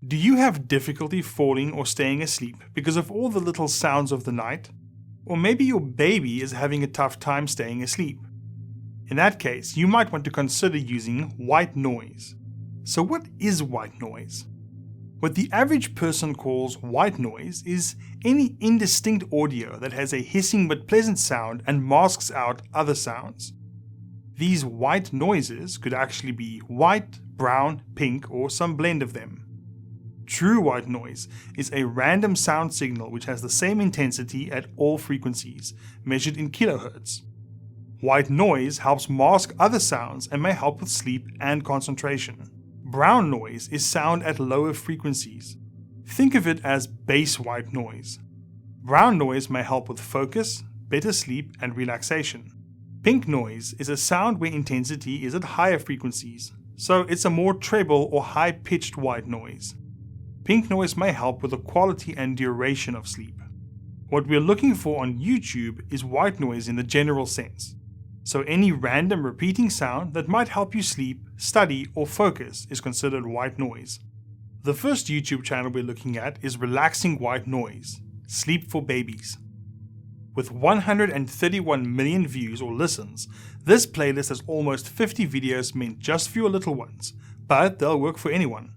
Do you have difficulty falling or staying asleep because of all the little sounds of the night? Or maybe your baby is having a tough time staying asleep. In that case, you might want to consider using white noise. So what is white noise? What the average person calls white noise is any indistinct audio that has a hissing but pleasant sound and masks out other sounds. These white noises could actually be white, brown, pink, or some blend of them. True white noise is a random sound signal which has the same intensity at all frequencies, measured in kilohertz. White noise helps mask other sounds and may help with sleep and concentration. Brown noise is sound at lower frequencies. Think of it as bass white noise. Brown noise may help with focus, better sleep, and relaxation. Pink noise is a sound where intensity is at higher frequencies, so it's a more treble or high-pitched white noise. Pink noise may help with the quality and duration of sleep. What we're looking for on YouTube is white noise in the general sense. So any random repeating sound that might help you sleep, study, or focus is considered white noise. The first YouTube channel we're looking at is Relaxing White Noise, Sleep for Babies. With 131 million views or listens, this playlist has almost 50 videos meant just for your little ones, but they'll work for anyone.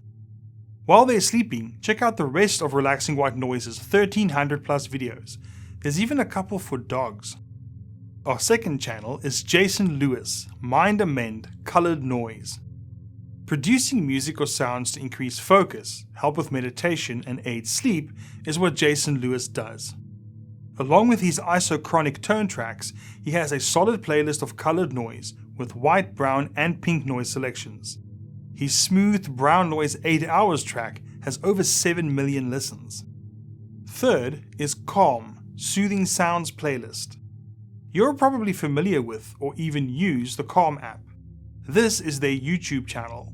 While they're sleeping, check out the rest of Relaxing White Noise's 1300 plus videos. There's even a couple for dogs. Our second channel is Jason Lewis, Mind Amend, Colored Noise. Producing music or sounds to increase focus, help with meditation, and aid sleep is what Jason Lewis does. Along with his isochronic tone tracks, he has a solid playlist of colored noise with white, brown, and pink noise selections. His smooth brown noise 8 hours track has over 7 million listens. Third is Calm, Soothing Sounds playlist. You're probably familiar with or even use the Calm app. This is their YouTube channel.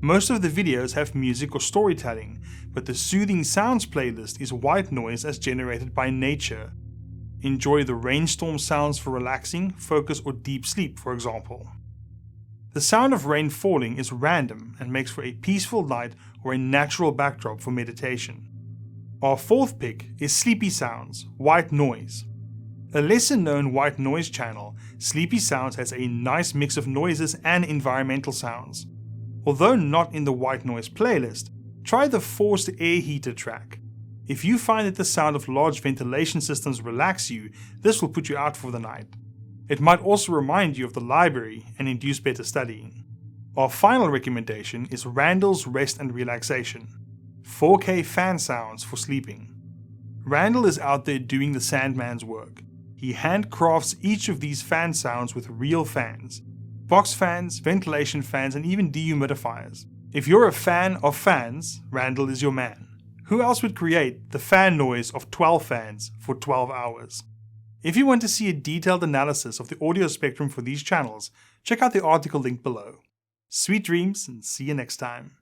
Most of the videos have music or storytelling, but the Soothing Sounds playlist is white noise as generated by nature. Enjoy the rainstorm sounds for relaxing, focus, or deep sleep, for example. The sound of rain falling is random and makes for a peaceful night or a natural backdrop for meditation. Our fourth pick is Sleepy Sounds, White Noise. A lesser known white noise channel, Sleepy Sounds has a nice mix of noises and environmental sounds. Although not in the white noise playlist, try the forced air heater track. If you find that the sound of large ventilation systems relax you, this will put you out for the night. It might also remind you of the library and induce better studying. Our final recommendation is Randall's Rest and Relaxation, 4K fan sounds for sleeping. Randall is out there doing the Sandman's work. He handcrafts each of these fan sounds with real fans, box fans, ventilation fans, and even dehumidifiers. If you're a fan of fans, Randall is your man. Who else would create the fan noise of 12 fans for 12 hours? If you want to see a detailed analysis of the audio spectrum for these channels, check out the article linked below. Sweet dreams and see you next time.